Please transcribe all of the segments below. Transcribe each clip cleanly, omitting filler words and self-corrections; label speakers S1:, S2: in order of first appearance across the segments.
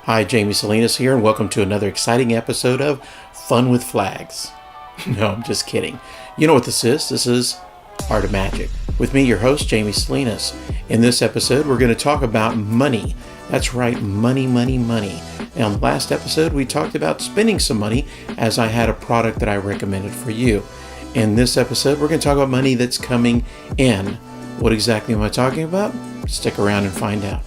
S1: Hi, Jamie Salinas here, and welcome to another exciting episode of Fun with Flags. No, I'm just kidding. You know what this is? This is Art of Magic. With me, your host, Jamie Salinas. In this episode, we're going to talk about money. That's right, money, money, money. And on the last episode, we talked about spending some money as I had a product that I recommended for you. In this episode, we're going to talk about money that's coming in. What exactly am I talking about? Stick around and find out.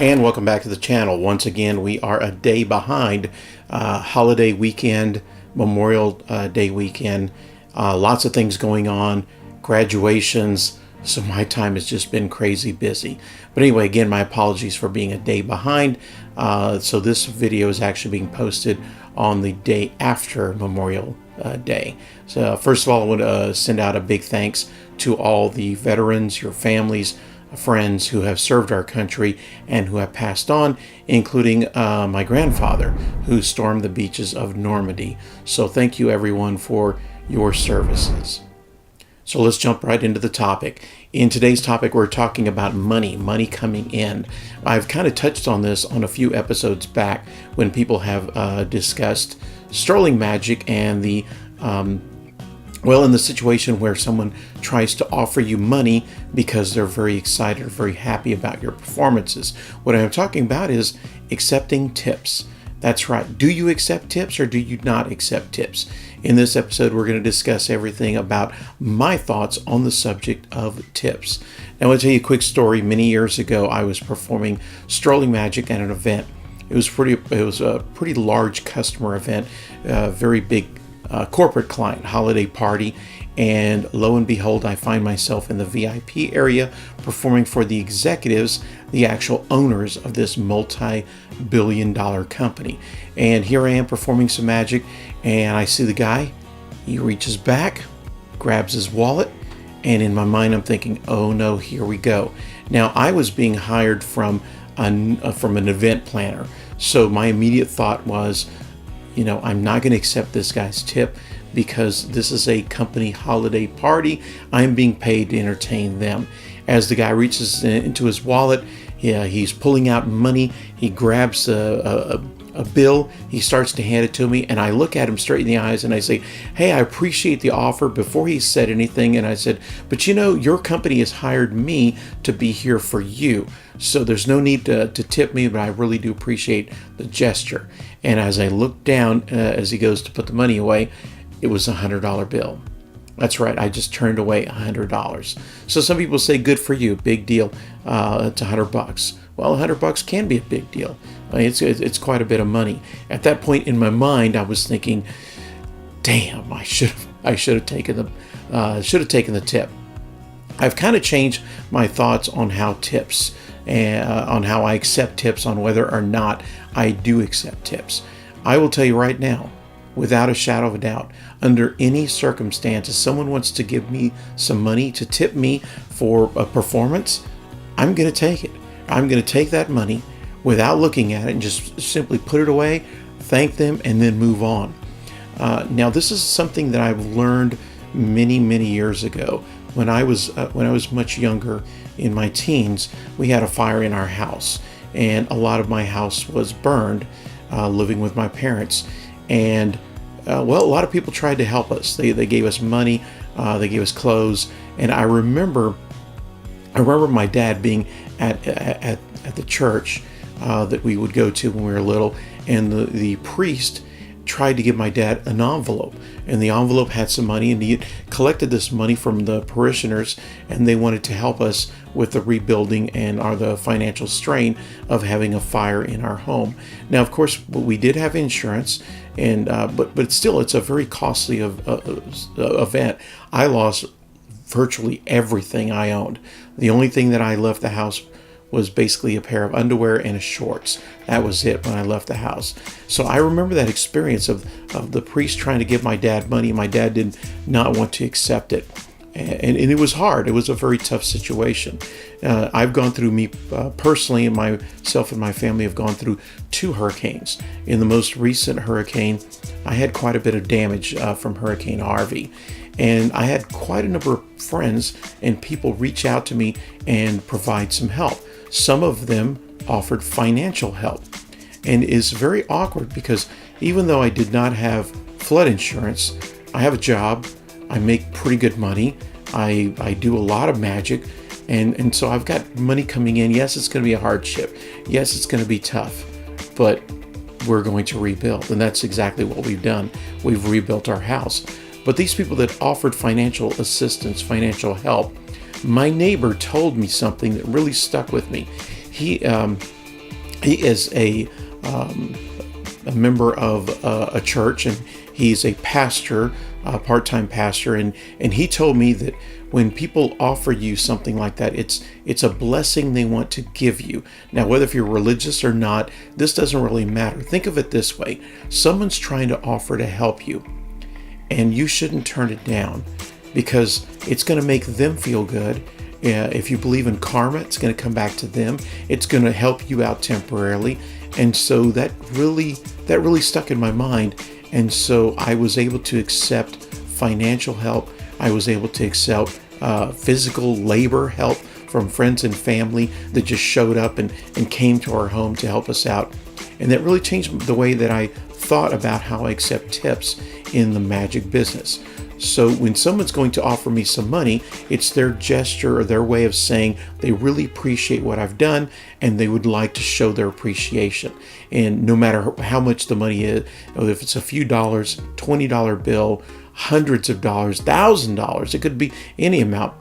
S1: And welcome back to the channel. Once again, we are a day behind. Holiday weekend, Memorial Day weekend, lots of things going on, graduations, so my time has just been crazy busy. But anyway, again, my apologies for being a day behind. So this video is actually being posted on the day after Memorial Day. So first of all, I want to send out a big thanks to all the veterans, your families, friends who have served our country and who have passed on, including my grandfather who stormed the beaches of Normandy. So thank you everyone for your services. So let's jump right into the topic. In today's topic, we're talking about money coming in. I've kind of touched on this on a few episodes back when people have discussed sterling magic and the in the situation where someone tries to offer you money because they're very excited or very happy about your performances. What I'm talking about is accepting tips. That's right. Do you accept tips or do you not accept tips? In this episode, we're going to discuss everything about my thoughts on the subject of tips. Now, I want to tell you a quick story. Many years ago, I was performing sterling magic at an event. It was a pretty large customer event, very big corporate client holiday party, and lo and behold, I find myself in the VIP area performing for the executives, the actual owners of this multi-billion-dollar company. And here I am performing some magic, and I see the guy. He reaches back, grabs his wallet, and in my mind I'm thinking, oh no, here we go. Now, I was being hired from an event planner, so my immediate thought was, I'm not going to accept this guy's tip because this is a company holiday party. I'm being paid to entertain them. As the guy reaches into his wallet, he's pulling out money. He grabs a bill. He starts to hand it to me, and I look at him straight in the eyes and I say, hey, I appreciate the offer. Before he said anything, and I said, but your company has hired me to be here for you. So there's no need to tip me, but I really do appreciate the gesture. And as I look down, as he goes to put the money away, it was a $100 bill. That's right, I just turned away $100. So some people say, good for you, big deal, it's $100. Well, $100 can be a big deal. It's quite a bit of money. At that point in my mind, I was thinking, damn, I should have taken the tip. I've kind of changed my thoughts on how tips, on how I accept tips, on whether or not I do accept tips. I will tell you right now, without a shadow of a doubt, under any circumstances, someone wants to give me some money to tip me for a performance, I'm going to take it. I'm going to take that money without looking at it and just simply put it away, thank them, and then move on. Now, this is something that I've learned many, many years ago. When I was much younger, in my teens, we had a fire in our house, and a lot of my house was burned, living with my parents. And a lot of people tried to help us. They gave us money, they gave us clothes, and I remember my dad being at the church that we would go to when we were little, and the priest tried to give my dad an envelope, and the envelope had some money, and he had collected this money from the parishioners, and they wanted to help us with the rebuilding and the financial strain of having a fire in our home. Now, of course, we did have insurance, and but still, it's a very costly event. I lost virtually everything I owned. The only thing that I left the house was basically a pair of underwear and a shorts. That was it when I left the house. So I remember that experience of the priest trying to give my dad money. My dad did not want to accept it. And it was hard. It was a very tough situation. I've gone through, personally, and myself and my family have gone through 2 hurricanes. In the most recent hurricane, I had quite a bit of damage from Hurricane Harvey. And I had quite a number of friends and people reach out to me and provide some help. Some of them offered financial help. And it's very awkward because even though I did not have flood insurance, I have a job, I make pretty good money, I do a lot of magic, and so I've got money coming in. Yes, it's going to be a hardship. Yes, it's going to be tough, but we're going to rebuild. And that's exactly what we've done. We've rebuilt our house. But these people that offered financial assistance, financial help, my neighbor told me something that really stuck with me. He is a member of a church, and he's a pastor, a part-time pastor, and he told me that when people offer you something like that, it's a blessing they want to give you. Now, whether if you're religious or not, this doesn't really matter. Think of it this way. Someone's trying to offer to help you, and you shouldn't turn it down because it's going to make them feel good. If you believe in karma, it's going to come back to them. It's going to help you out temporarily. And so that really stuck in my mind. And so I was able to accept financial help. I was able to accept physical labor help from friends and family that just showed up and came to our home to help us out. And that really changed the way that I thought about how I accept tips in the magic business. So when someone's going to offer me some money, it's their gesture or their way of saying they really appreciate what I've done and they would like to show their appreciation. And no matter how much the money is, if it's a few dollars, $20 bill, hundreds of dollars, $1,000, it could be any amount.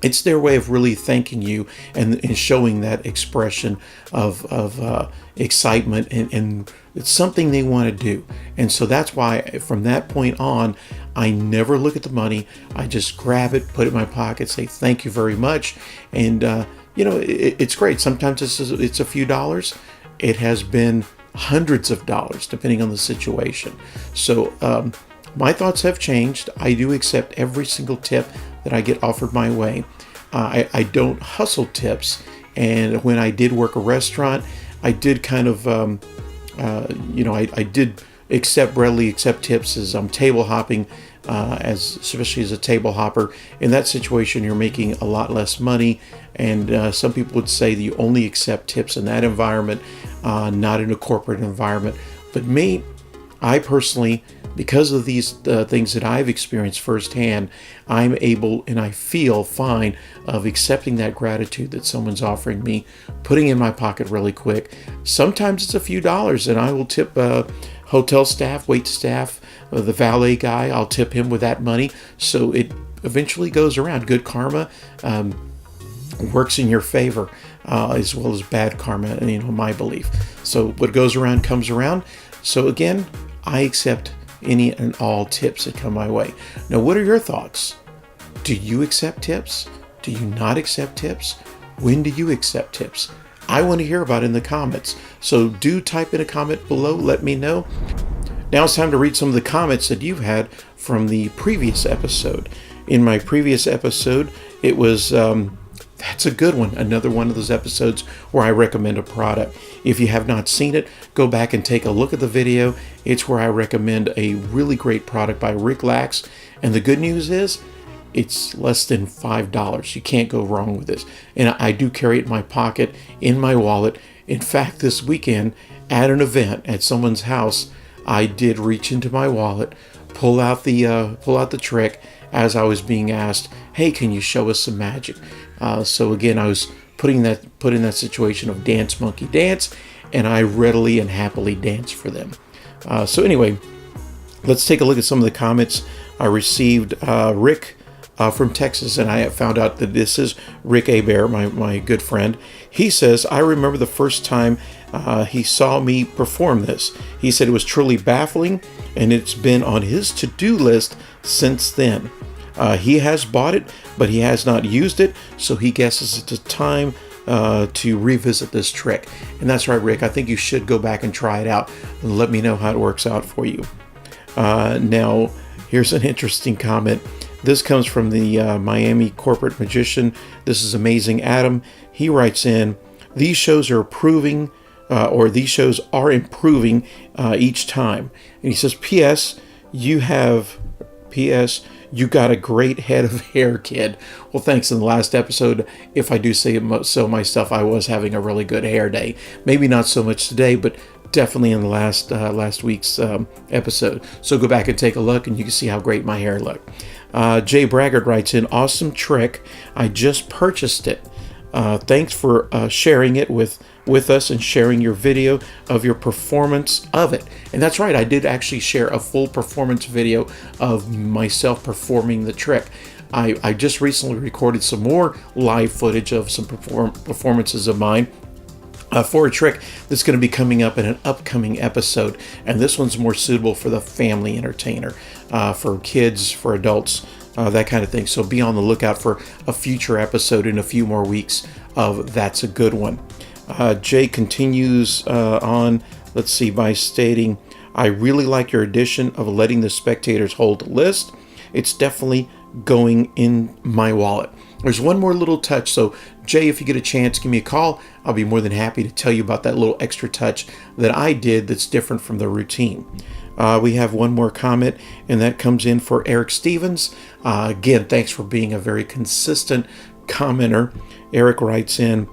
S1: It's their way of really thanking you and showing that expression of excitement, and it's something they want to do. And so that's why from that point on, I never look at the money. I just grab it, put it in my pocket, say thank you very much. And it's great. Sometimes it's a few dollars. It has been hundreds of dollars depending on the situation. So my thoughts have changed. I do accept every single tip that I get offered my way. I don't hustle tips. And when I did work a restaurant, I did kind of, I did readily accept tips as I'm table hopping, especially as a table hopper. In that situation, you're making a lot less money. And some people would say that you only accept tips in that environment, not in a corporate environment. But me, I personally, because of these things that I've experienced firsthand, I'm able and I feel fine of accepting that gratitude that someone's offering me, putting in my pocket really quick. Sometimes it's a few dollars, and I will tip hotel staff, wait staff, the valet guy. I'll tip him with that money. So it eventually goes around. Good karma works in your favor, as well as bad karma, my belief. So what goes around comes around. So again, I accept any and all tips that come my way. Now, what are your thoughts? Do you accept tips? Do you not accept tips? When do you accept tips? I want to hear about it in the comments. So do type in a comment below. Let me know. Now it's time to read some of the comments that you've had from the previous episode. In my previous episode, it was that's a good one. Another one of those episodes where I recommend a product. If you have not seen it, go back and take a look at the video. It's where I recommend a really great product by Rick Lax. And the good news is it's less than $5. You can't go wrong with this. And I do carry it in my pocket, in my wallet. In fact, this weekend at an event at someone's house, I did reach into my wallet, pull out the trick as I was being asked, hey, can you show us some magic? So again, I was put in that situation of dance monkey dance, and I readily and happily danced for them. So anyway, let's take a look at some of the comments I received. Rick from Texas, and I found out that this is Rick Abear, my good friend. He says, I remember the first time he saw me perform this. He said it was truly baffling, and it's been on his to-do list since then. He has bought it, but he has not used it, so he guesses it's a time to revisit this trick. And that's right, Rick. I think you should go back and try it out and let me know how it works out for you. Now, here's an interesting comment This comes from the Miami corporate magician. This is Amazing Adam. He writes in, these shows are improving each time. And he says, P.S. You got a great head of hair, kid. Well, thanks. In the last episode, if I do say so myself, I was having a really good hair day. Maybe not so much today, but definitely in the last week's episode. So go back and take a look, and you can see how great my hair looked. Jay Braggart writes in, awesome trick. I just purchased it. Thanks for sharing it with us and sharing your video of your performance of it. And that's right, I did actually share a full performance video of myself performing the trick. I just recently recorded some more live footage of some performances of mine for a trick that's going to be coming up in an upcoming episode. And this one's more suitable for the family entertainer, for kids, for adults, that kind of thing. So be on the lookout for a future episode in a few more weeks of That's a Good One. Jay continues on, let's see, by stating, I really like your addition of letting the spectators hold the list. It's definitely going in my wallet. There's one more little touch. So Jay, if you get a chance, give me a call. I'll be more than happy to tell you about that little extra touch that I did that's different from the routine. We have one more comment, and that comes in for Eric Stevens. Again, thanks for being a very consistent commenter. Eric writes in,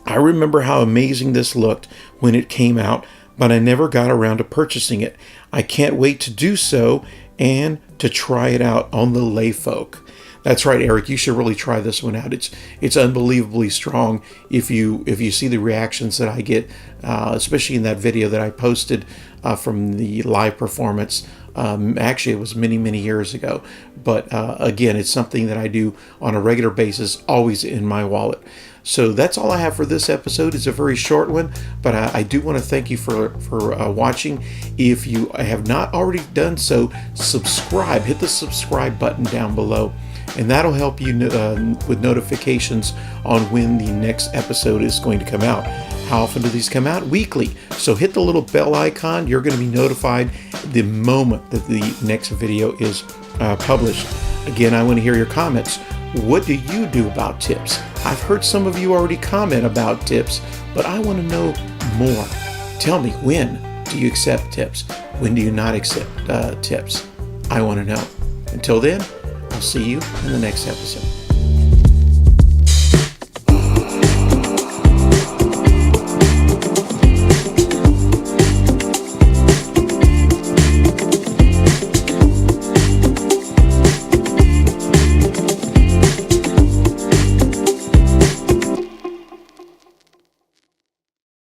S1: I remember how amazing this looked when it came out, but I never got around to purchasing it. I can't wait to do so and to try it out on the lay folk. That's right, Eric. You should really try this one out. It's unbelievably strong. If you see the reactions that I get, especially in that video that I posted from the live performance. Actually, it was many years ago. But again, it's something that I do on a regular basis, always in my wallet. So that's all I have for this episode. It's a very short one, but I do want to thank you for watching. If you have not already done so, subscribe. Hit the subscribe button down below, and that'll help you with notifications on when the next episode is going to come out. How often do these come out? Weekly. So hit the little bell icon. You're going to be notified the moment that the next video is published. Again, I want to hear your comments. What do you do about tips? I've heard some of you already comment about tips, but I want to know more. Tell me, when do you accept tips? When do you not accept tips? I want to know. Until then, I'll see you in the next episode.